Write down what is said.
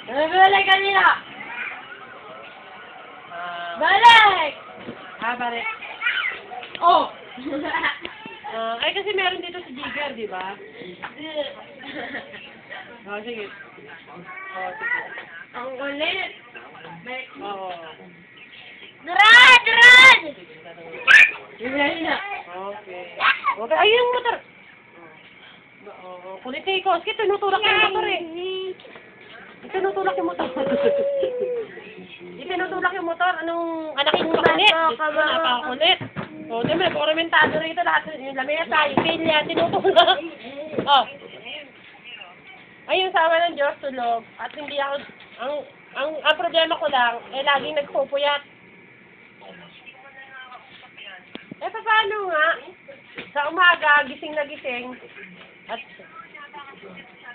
Balik kanina! Ah, Balik! balik. Oh! Ay, kasi meron dito si Jigger, di ba? Oh, sige. Oh, sige. Ang ulit! Oo. Duran! Duran! Okay. Okay. Ay, yung motor! Oo. Kulit ni Koski, tinutulak yung motor eh. Tinutulak yung motor. Tinutulak yung motor. Anong anak yung makulit? Napakakulit. O, di ba, komentado rito lahat. Yung lamesa, yung pilya, tinutulak. Oh. Ay, yung sama ng Diyos, tulog. At hindi ako, ang problema ko lang, laging nagpupuyat. Paano nga? Sa umaga, gising na gising. At